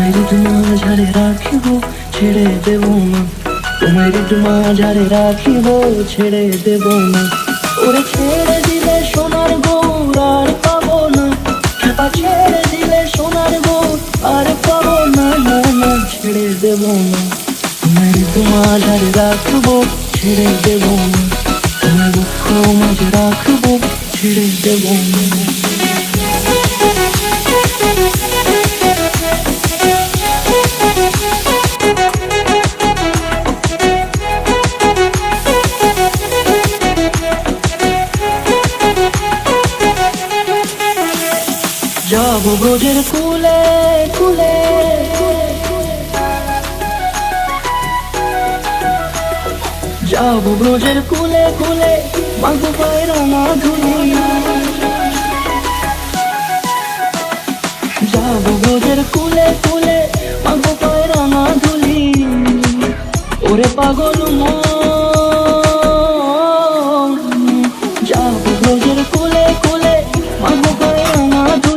তোমায় মাঝারে রাখিব, ছেড়ে দেব না। তোমায় মাঝারে রাখিব, ছেড়ে দেব না। ওরে ছেড়ে দিলে সোনার গৌর আর পাবো না, খেপা ছেড়ে দিলে সোনার গৌর আর পাবো না। না না, ছেড়ে দেব না। তোমায় মাঝারে রাখবো, ছেড়ে দেব না। তোমায় দুঃখ মাঝে রাখবো, ছেড়ে দেব না। যাব ব্রজের কুলে কুলে, যাব ব্রজের কুলে কুলে, মাগো পায়রা না ধুলি। যাব ব্রজের কুলে কুলে, মাগো পায়রা না ধুলি। ওরে পাগল মন